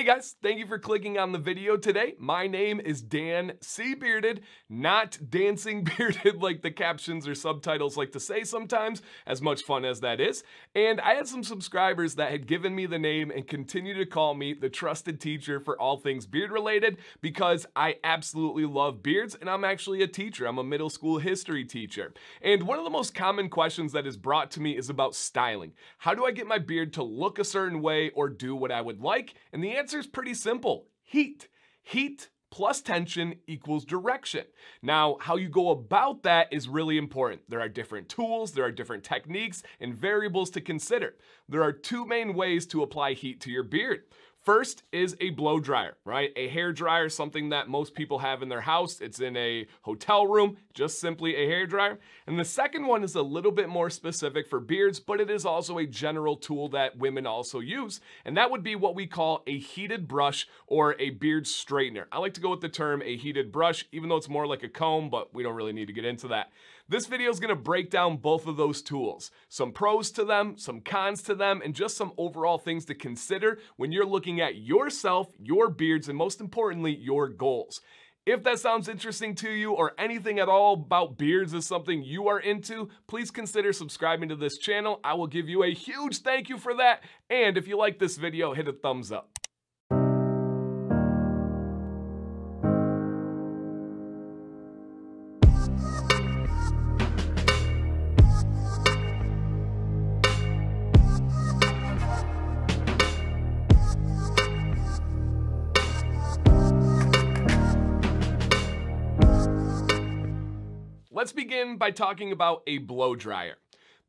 Hey guys, thank you for clicking on the video today. My name is Dan C. Bearded, not Dancing Bearded like the captions or subtitles like to say sometimes, as much fun as that is. And I had some subscribers that had given me the name and continue to call me the trusted teacher for all things beard related because I absolutely love beards and I'm actually a teacher. I'm a middle school history teacher. And one of the most common questions that is brought to me is about styling. How do I get my beard to look a certain way or do what I would like? And the answer is pretty simple. Heat. Heat plus tension equals direction. Now, how you go about that is really important. There are different tools, there are different techniques, and variables to consider. There are two main ways to apply heat to your beard. First is a blow dryer, right? A hair dryer, something that most people have in their house. It's in a hotel room, just simply a hair dryer. And the second one is a little bit more specific for beards, but it is also a general tool that women also use. And that would be what we call a heated brush or a beard straightener. I like to go with the term a heated brush, even though it's more like a comb, but we don't really need to get into that. This video is going to break down both of those tools, some pros to them, some cons to them, and just some overall things to consider when you're looking at yourself, your beards, and most importantly, your goals. If that sounds interesting to you or anything at all about beards is something you are into, please consider subscribing to this channel. I will give you a huge thank you for that. And if you like this video, hit a thumbs up. Let's begin by talking about a blow dryer.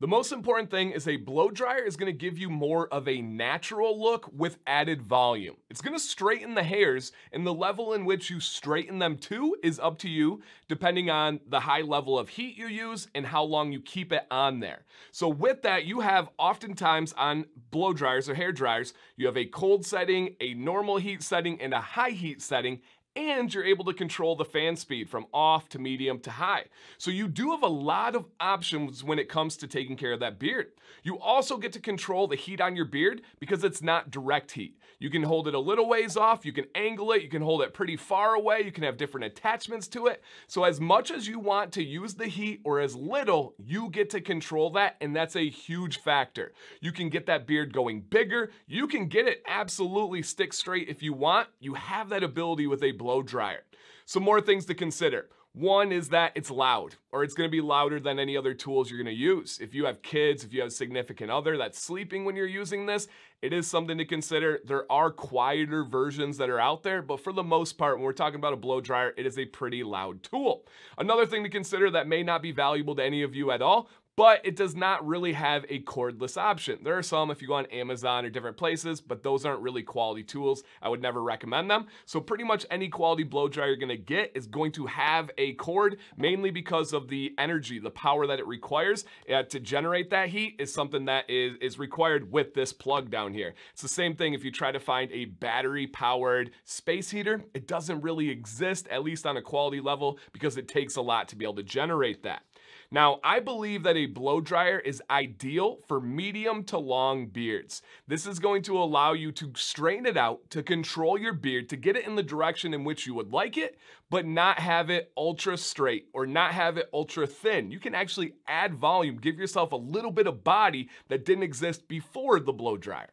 The most important thing is a blow dryer is going to give you more of a natural look with added volume. It's going to straighten the hairs, and the level in which you straighten them to is up to you, depending on the high level of heat you use and how long you keep it on there. So with that, you have oftentimes on blow dryers or hair dryers, you have a cold setting, a normal heat setting, and a high heat setting. And you're able to control the fan speed from off to medium to high. So you do have a lot of options when it comes to taking care of that beard. You also get to control the heat on your beard because it's not direct heat. You can hold it a little ways off, you can angle it, you can hold it pretty far away, you can have different attachments to it. So as much as you want to use the heat or as little, you get to control that, and that's a huge factor. You can get that beard going bigger, you can get it absolutely stick straight if you want. You have that ability with a blow dryer. Some more things to consider. One is that it's loud, or it's going to be louder than any other tools you're going to use. If you have kids, if you have a significant other that's sleeping when you're using this, it is something to consider. There are quieter versions that are out there, but for the most part, when we're talking about a blow dryer, it is a pretty loud tool. Another thing to consider that may not be valuable to any of you at all, but it does not really have a cordless option. There are some if you go on Amazon or different places, but those aren't really quality tools. I would never recommend them. So pretty much any quality blow dryer you're gonna get is going to have a cord, mainly because of the energy, the power that it requires to generate that heat is something that is required with this plug down here. It's the same thing if you try to find a battery powered space heater. It doesn't really exist, at least on a quality level, because it takes a lot to be able to generate that. Now, I believe that a blow dryer is ideal for medium to long beards. This is going to allow you to straighten it out, to control your beard, to get it in the direction in which you would like it, but not have it ultra straight or not have it ultra thin. You can actually add volume, give yourself a little bit of body that didn't exist before the blow dryer.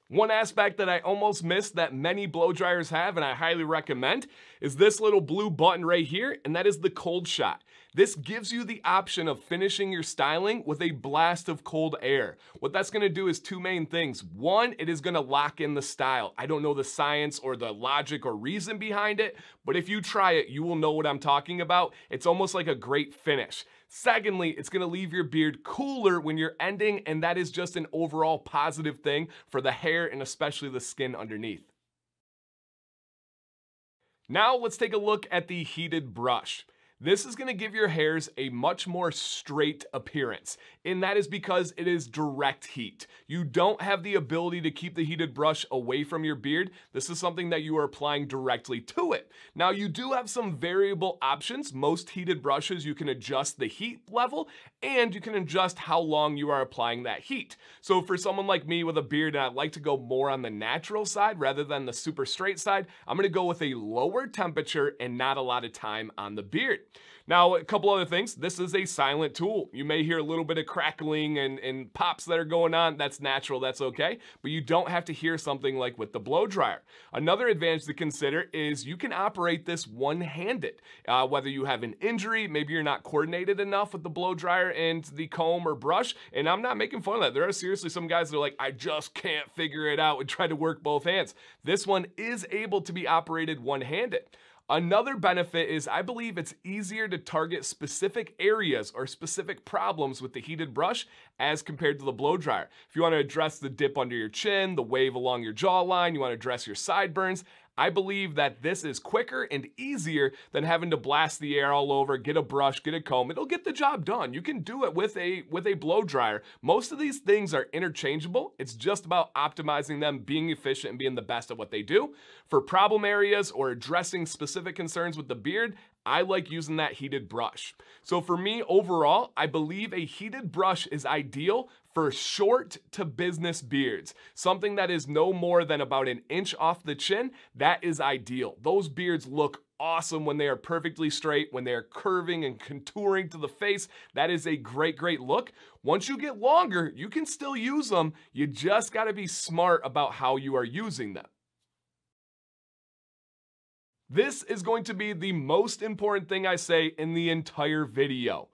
One aspect that I almost missed that many blow dryers have, and I highly recommend, is this little blue button right here, and that is the cold shot. This gives you the option of finishing your styling with a blast of cold air. What that's gonna do is two main things. One, it is gonna lock in the style. I don't know the science or the logic or reason behind it, but if you try it, you will know what I'm talking about. It's almost like a great finish. Secondly, it's gonna leave your beard cooler when you're ending, and that is just an overall positive thing for the hair and especially the skin underneath. Now let's take a look at the heated brush. This is going to give your hairs a much more straight appearance, and that is because it is direct heat. You don't have the ability to keep the heated brush away from your beard. This is something that you are applying directly to it. Now, you do have some variable options. Most heated brushes, you can adjust the heat level, and you can adjust how long you are applying that heat. So for someone like me with a beard, and I'd like to go more on the natural side rather than the super straight side, I'm going to go with a lower temperature and not a lot of time on the beard. Now, a couple other things. This is a silent tool. You may hear a little bit of crackling and pops that are going on. That's natural, that's okay. But you don't have to hear something like with the blow dryer. Another advantage to consider is you can operate this one-handed. Whether you have an injury, maybe you're not coordinated enough with the blow dryer and the comb or brush, and I'm not making fun of that. There are seriously some guys that are like, I just can't figure it out and try to work both hands. This one is able to be operated one-handed. Another benefit is I believe it's easier to target specific areas or specific problems with the heated brush as compared to the blow dryer. If you want to address the dip under your chin, the wave along your jawline, you want to address your sideburns, I believe that this is quicker and easier than having to blast the air all over, get a brush, get a comb. It'll get the job done. You can do it with a blow dryer. Most of these things are interchangeable. It's just about optimizing them, being efficient, and being the best at what they do. For problem areas or addressing specific concerns with the beard, I like using that heated brush. So for me, overall, I believe a heated brush is ideal for short to business beards. Something that is no more than about an inch off the chin, that is ideal. Those beards look awesome when they are perfectly straight, when they are curving and contouring to the face. That is a great, great look. Once you get longer, you can still use them. You just gotta be smart about how you are using them. This is going to be the most important thing I say in the entire video.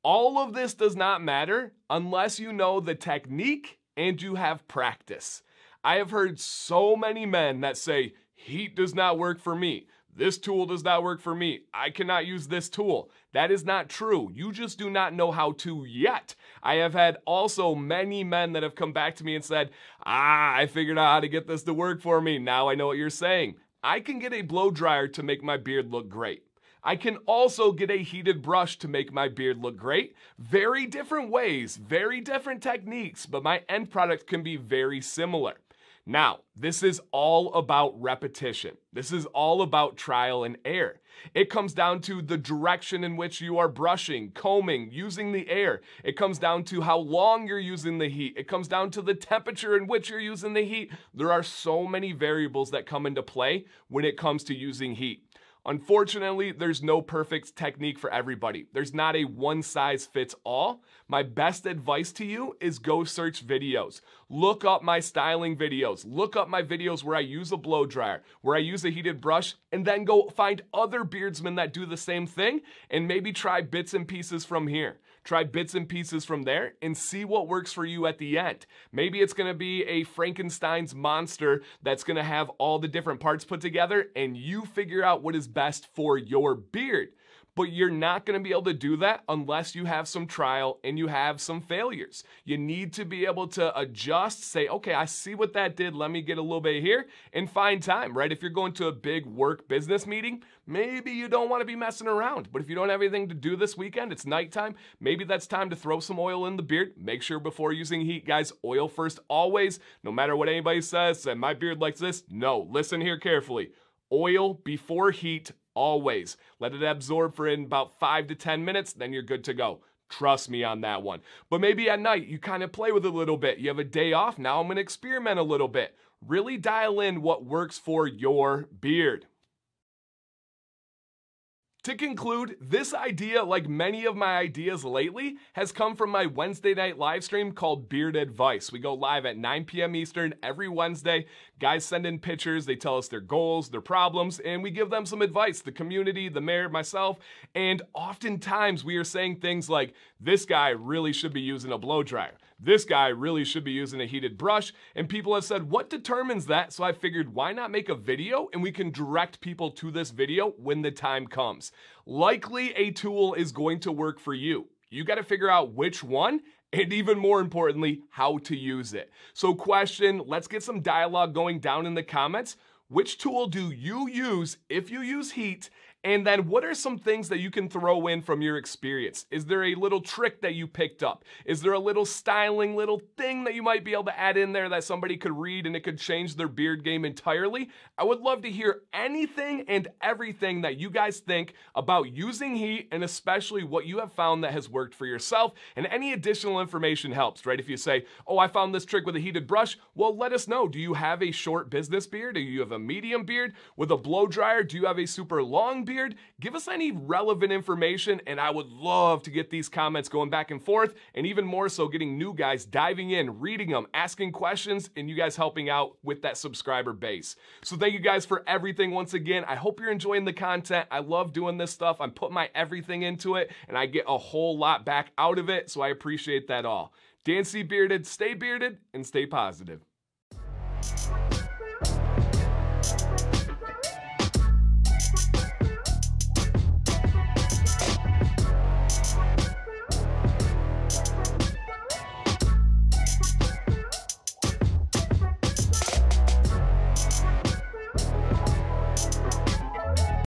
All of this does not matter unless you know the technique and you have practice. I have heard so many men that say, heat does not work for me. This tool does not work for me. I cannot use this tool. That is not true. You just do not know how to yet. I have had also many men that have come back to me and said, I figured out how to get this to work for me. Now I know what you're saying. I can get a blow dryer to make my beard look great. I can also get a heated brush to make my beard look great. Very different ways, very different techniques, but my end product can be very similar. Now, this is all about repetition. This is all about trial and error. It comes down to the direction in which you are brushing, combing, using the air. It comes down to how long you're using the heat. It comes down to the temperature in which you're using the heat. There are so many variables that come into play when it comes to using heat. Unfortunately, there's no perfect technique for everybody. There's not a one-size-fits-all. My best advice to you is go search videos. Look up my styling videos. Look up my videos where I use a blow dryer, where I use a heated brush, and then go find other beardsmen that do the same thing and maybe try bits and pieces from here. Try bits and pieces from there and see what works for you at the end. Maybe it's gonna be a Frankenstein's monster that's gonna have all the different parts put together and you figure out what is best for your beard. But you're not gonna be able to do that unless you have some trial and you have some failures. You need to be able to adjust, say, okay, I see what that did, let me get a little bit here, and find time, right? If you're going to a big work business meeting, maybe you don't wanna be messing around. But if you don't have anything to do this weekend, it's nighttime, maybe that's time to throw some oil in the beard. Make sure before using heat, guys, oil first always. No matter what anybody says, and my beard likes this, no, listen here carefully. Oil before heat, always. Let it absorb for in about 5 to 10 minutes, then you're good to go. Trust me on that one. But maybe at night, you kind of play with it a little bit. You have a day off, now I'm gonna experiment a little bit. Really dial in what works for your beard. To conclude, this idea, like many of my ideas lately, has come from my Wednesday night live stream called Beard Advice. We go live at 9 p.m. Eastern every Wednesday. Guys send in pictures, they tell us their goals, their problems, and we give them some advice, the community, the mayor, myself, and oftentimes we are saying things like, this guy really should be using a blow dryer. This guy really should be using a heated brush, and people have said, what determines that? So I figured, why not make a video and we can direct people to this video when the time comes. Likely a tool is going to work for you. You got to figure out which one, and even more importantly, how to use it. So question, let's get some dialogue going down in the comments. Which tool do you use if you use heat? And then what are some things that you can throw in from your experience? Is there a little trick that you picked up? Is there a little styling little thing that you might be able to add in there that somebody could read and it could change their beard game entirely? I would love to hear anything and everything that you guys think about using heat, and especially what you have found that has worked for yourself, and any additional information helps, right? If you say, oh, I found this trick with a heated brush, well, let us know. Do you have a short business beard? Do you have a medium beard? With a blow dryer, do you have a super long beard? Give us any relevant information, and I would love to get these comments going back and forth, and even more so getting new guys diving in, reading them, asking questions, and you guys helping out with that subscriber base. So thank you guys for everything once again. I hope you're enjoying the content. I love doing this stuff. I'm putting my everything into it, and I get a whole lot back out of it, so I appreciate that all. Dan C. Bearded, stay bearded, and stay positive.